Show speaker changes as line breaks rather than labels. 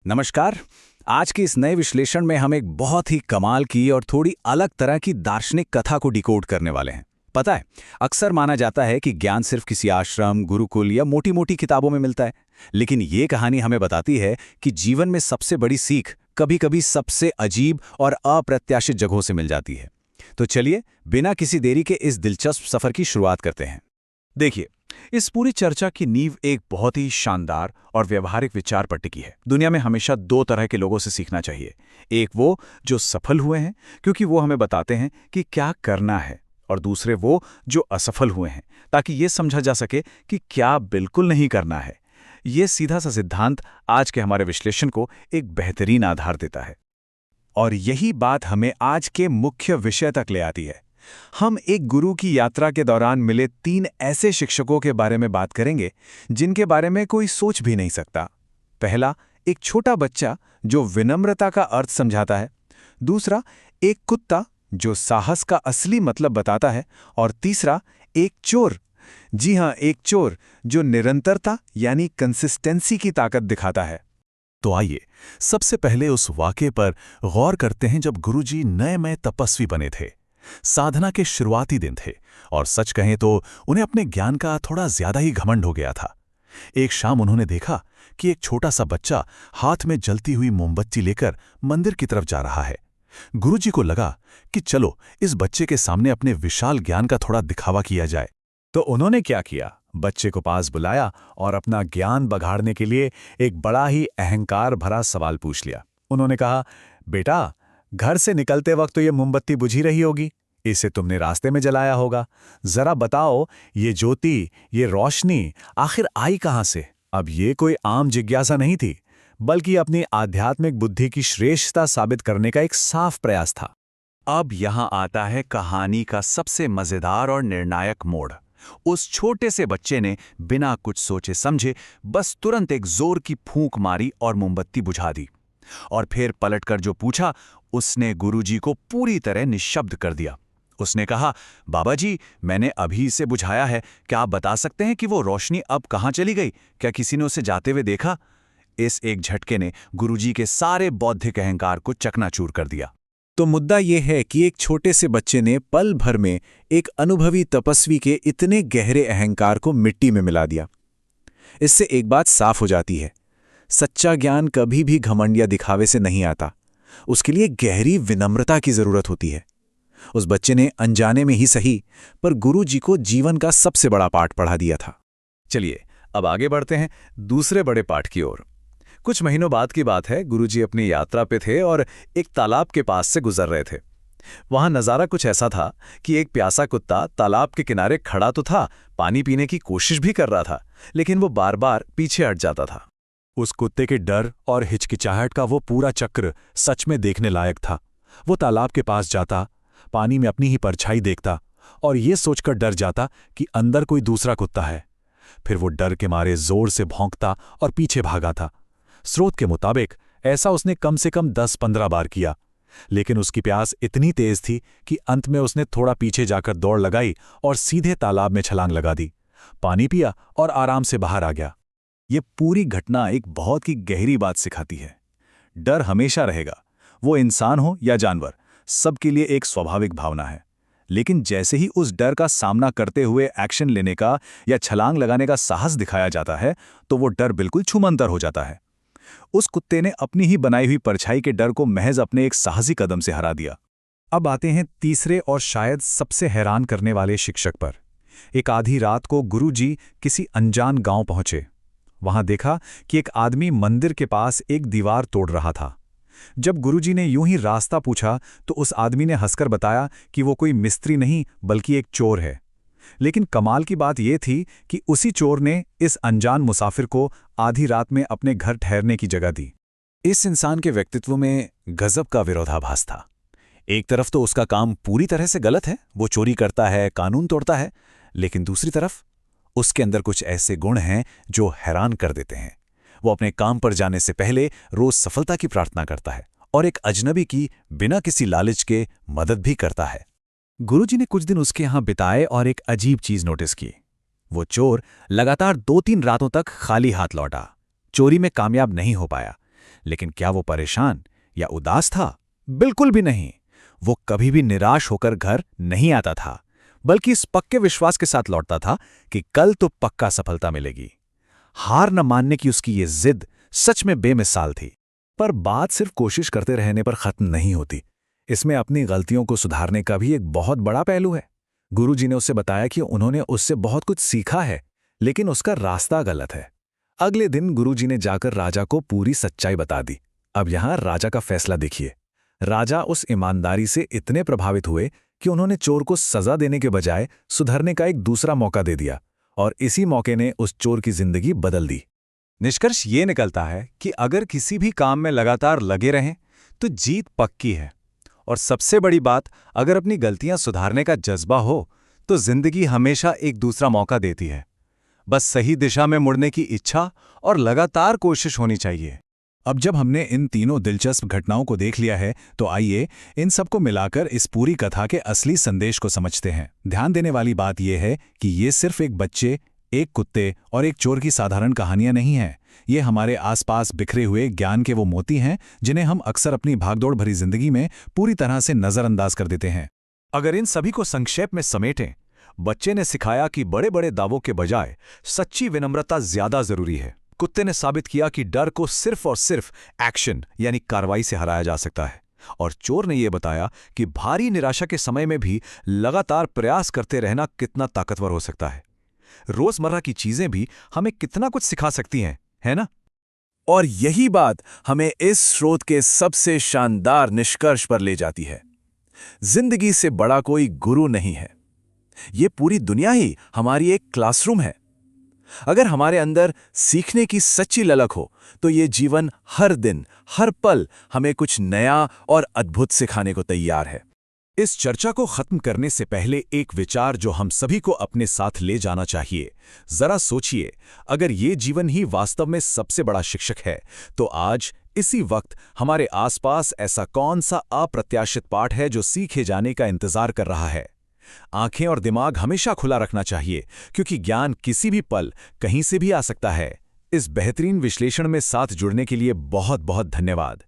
नमस्कार। आज के इस नए विश्लेषण में हम एक बहुत ही कमाल की और थोड़ी अलग तरह की दार्शनिक कथा को डिकोड करने वाले हैं। पता है, अक्सर माना जाता है कि ज्ञान सिर्फ किसी आश्रम, गुरुकुल या मोटी मोटी किताबों में मिलता है, लेकिन ये कहानी हमें बताती है कि जीवन में सबसे बड़ी सीख कभी कभी सबसे अजीब और अप्रत्याशित जगहों से मिल जाती है। तो चलिए, बिना किसी देरी के इस दिलचस्प सफर की शुरुआत करते हैं। देखिए, इस पूरी चर्चा की नींव एक बहुत ही शानदार और व्यवहारिक विचार पर टिकी है। दुनिया में हमेशा दो तरह के लोगों से सीखना चाहिए। एक वो जो सफल हुए हैं, क्योंकि वो हमें बताते हैं कि क्या करना है, और दूसरे वो जो असफल हुए हैं, ताकि ये समझा जा सके कि क्या बिल्कुल नहीं करना है। ये सीधा सा सिद्धांत आज के हमारे विश्लेषण को एक बेहतरीन आधार देता है। और यही बात हमें आज के मुख्य विषय तक ले आती है। हम एक गुरु की यात्रा के दौरान मिले 3 ऐसे शिक्षकों के बारे में बात करेंगे जिनके बारे में कोई सोच भी नहीं सकता। पहला, एक छोटा बच्चा जो विनम्रता का अर्थ समझाता है। दूसरा, एक कुत्ता जो साहस का असली मतलब बताता है। और तीसरा, एक चोर, जी हां, एक चोर जो निरंतरता यानी कंसिस्टेंसी की ताकत दिखाता है। तो आइए, सबसे पहले उस वाक़ये पर गौर करते हैं जब गुरुजी नए तपस्वी बने थे। साधना के शुरुआती दिन थे, और सच कहें तो उन्हें अपने ज्ञान का थोड़ा ज्यादा ही घमंड हो गया था। एक शाम उन्होंने देखा कि एक छोटा सा बच्चा हाथ में जलती हुई मोमबत्ती लेकर मंदिर की तरफ जा रहा है। गुरुजी को लगा कि चलो इस बच्चे के सामने अपने विशाल ज्ञान का थोड़ा दिखावा किया जाए। तो उन्होंने क्या किया, बच्चे को पास बुलाया और अपना ज्ञान बघाड़ने के लिए एक बड़ा ही अहंकार भरा सवाल पूछ लिया। उन्होंने कहा, बेटा, घर से निकलते वक्त तो ये मोमबत्ती बुझी रही होगी, इसे तुमने रास्ते में जलाया होगा। जरा बताओ, ये ज्योति, ये रोशनी आखिर आई कहां से? अब ये कोई आम जिज्ञासा नहीं थी, बल्कि अपनी आध्यात्मिक बुद्धि की श्रेष्ठता साबित करने का एक साफ प्रयास था। अब यहां आता है कहानी का सबसे मजेदार और निर्णायक मोड़। उस छोटे से बच्चे ने बिना कुछ सोचे समझे बस तुरंत एक जोर की फूंक मारी और मोमबत्ती बुझा दी। और फिर पलटकर जो पूछा, उसने गुरुजी को पूरी तरह निश्शब्द कर दिया। उसने कहा, बाबा जी, मैंने अभी इसे बुझाया है, क्या आप बता सकते हैं कि वो रोशनी अब कहाँ चली गई? क्या किसी ने उसे जाते हुए देखा? इस एक झटके ने गुरुजी के सारे बौद्धिक अहंकार को चकनाचूर कर दिया। तो मुद्दा यह है कि एक छोटे से बच्चे ने पल भर में एक अनुभवी तपस्वी के इतने गहरे अहंकार को मिट्टी में मिला दिया। इससे एक बात साफ हो जाती है, सच्चा ज्ञान कभी भी घमंड या दिखावे से नहीं आता। उसके लिए गहरी विनम्रता की जरूरत होती है। उस बच्चे ने अनजाने में ही सही, पर गुरुजी को जीवन का सबसे बड़ा पाठ पढ़ा दिया था। चलिए, अब आगे बढ़ते हैं दूसरे बड़े पाठ की ओर। कुछ महीनों बाद की बात है, गुरुजी अपनी यात्रा पे थे और एक तालाब के पास से गुजर रहे थे। वहां नजारा कुछ ऐसा था कि एक प्यासा कुत्ता तालाब के किनारे खड़ा तो था, पानी पीने की कोशिश भी कर रहा था, लेकिन वो बार बार पीछे हट जाता था। उस कुत्ते के डर और हिचकिचाहट का वो पूरा चक्र सच में देखने लायक था। वो तालाब के पास जाता, पानी में अपनी ही परछाई देखता और ये सोचकर डर जाता कि अंदर कोई दूसरा कुत्ता है। फिर वो डर के मारे जोर से भौंकता और पीछे भागा था। स्रोत के मुताबिक ऐसा उसने कम से कम 10-15 बार किया, लेकिन उसकी प्यास इतनी तेज थी कि अंत में उसने थोड़ा पीछे जाकर दौड़ लगाई और सीधे तालाब में छलांग लगा दी। पानी पिया और आराम से बाहर आ गया। ये पूरी घटना एक बहुत ही गहरी बात सिखाती है। डर हमेशा रहेगा, वो इंसान हो या जानवर, सबके लिए एक स्वाभाविक भावना है। लेकिन जैसे ही उस डर का सामना करते हुए एक्शन लेने का या छलांग लगाने का साहस दिखाया जाता है, तो वो डर बिल्कुल छूमंतर हो जाता है। उस कुत्ते ने अपनी ही बनाई हुई परछाई के डर को महज अपने एक साहसी कदम से हरा दिया। अब आते हैं तीसरे और शायद सबसे हैरान करने वाले शिक्षक पर। एक आधी रात को गुरुजी किसी अनजान गांव पहुंचे। वहां देखा कि एक आदमी मंदिर के पास एक दीवार तोड़ रहा था। जब गुरुजी ने यूं ही रास्ता पूछा, तो उस आदमी ने हंसकर बताया कि वो कोई मिस्त्री नहीं बल्कि एक चोर है। लेकिन कमाल की बात यह थी कि उसी चोर ने इस अनजान मुसाफिर को आधी रात में अपने घर ठहरने की जगह दी। इस इंसान के व्यक्तित्व में गजब का विरोधाभास था। एक तरफ तो उसका काम पूरी तरह से गलत है, वो चोरी करता है, कानून तोड़ता है, लेकिन दूसरी तरफ उसके अंदर कुछ ऐसे गुण हैं जो हैरान कर देते हैं। वो अपने काम पर जाने से पहले रोज सफलता की प्रार्थना करता है और एक अजनबी की बिना किसी लालच के मदद भी करता है। गुरुजी ने कुछ दिन उसके यहां बिताए और एक अजीब चीज नोटिस की। वो चोर लगातार 2-3 रातों तक खाली हाथ लौटा। चोरी में कामयाब नहीं हो पाया, लेकिन क्या वो परेशान या उदास था? बिल्कुल भी नहीं। वो कभी भी निराश होकर घर नहीं आता था, बल्कि इस पक्के विश्वास के साथ लौटता था कि कल तो पक्का सफलता मिलेगी। हार न मानने की उसकी ये जिद सच में बेमिसाल थी। पर बात सिर्फ कोशिश करते रहने पर खत्म नहीं होती। इसमें अपनी गलतियों को सुधारने का भी एक बहुत बड़ा पहलू है। गुरुजी ने उसे बताया कि उन्होंने उससे बहुत कुछ सीखा है, लेकिन उसका रास्ता गलत है। अगले दिन गुरुजी ने जाकर राजा को पूरी सच्चाई बता दी। अब यहां राजा का फैसला देखिए। राजा उस ईमानदारी से इतने प्रभावित हुए कि उन्होंने चोर को सजा देने के बजाय सुधरने का एक दूसरा मौका दे दिया, और इसी मौके ने उस चोर की जिंदगी बदल दी। निष्कर्ष ये निकलता है कि अगर किसी भी काम में लगातार लगे रहें तो जीत पक्की है। और सबसे बड़ी बात, अगर अपनी गलतियां सुधारने का जज्बा हो तो जिंदगी हमेशा एक दूसरा मौका देती है। बस सही दिशा में मुड़ने की इच्छा और लगातार कोशिश होनी चाहिए। अब जब हमने इन तीनों दिलचस्प घटनाओं को देख लिया है, तो आइए इन सबको मिलाकर इस पूरी कथा के असली संदेश को समझते हैं। ध्यान देने वाली बात यह है कि ये सिर्फ एक बच्चे, एक कुत्ते और एक चोर की साधारण कहानियां नहीं हैं। ये हमारे आसपास बिखरे हुए ज्ञान के वो मोती हैं जिन्हें हम अक्सर अपनी भागदौड़ भरी जिंदगी में पूरी तरह से नजरअंदाज कर देते हैं। अगर इन सभी को संक्षेप में समेटें, बच्चे ने सिखाया कि बड़े बड़े दावों के बजाय सच्ची विनम्रता ज्यादा जरूरी है। कुत्ते ने साबित किया कि डर को सिर्फ और सिर्फ एक्शन यानी कार्रवाई से हराया जा सकता है। और चोर ने यह बताया कि भारी निराशा के समय में भी लगातार प्रयास करते रहना कितना ताकतवर हो सकता है। रोजमर्रा की चीजें भी हमें कितना कुछ सिखा सकती हैं, है ना? और यही बात हमें इस स्रोत के सबसे शानदार निष्कर्ष पर ले जाती है। जिंदगी से बड़ा कोई गुरु नहीं है। ये पूरी दुनिया ही हमारी एक क्लासरूम है। अगर हमारे अंदर सीखने की सच्ची ललक हो तो ये जीवन हर दिन, हर पल हमें कुछ नया और अद्भुत सिखाने को तैयार है। इस चर्चा को खत्म करने से पहले एक विचार जो हम सभी को अपने साथ ले जाना चाहिए। जरा सोचिए, अगर ये जीवन ही वास्तव में सबसे बड़ा शिक्षक है, तो आज इसी वक्त हमारे आसपास ऐसा कौन सा अप्रत्याशित पाठ है जो सीखे जाने का इंतजार कर रहा है? आंखें और दिमाग हमेशा खुला रखना चाहिए, क्योंकि ज्ञान किसी भी पल कहीं से भी आ सकता है। इस बेहतरीन विश्लेषण में साथ जुड़ने के लिए बहुत बहुत धन्यवाद।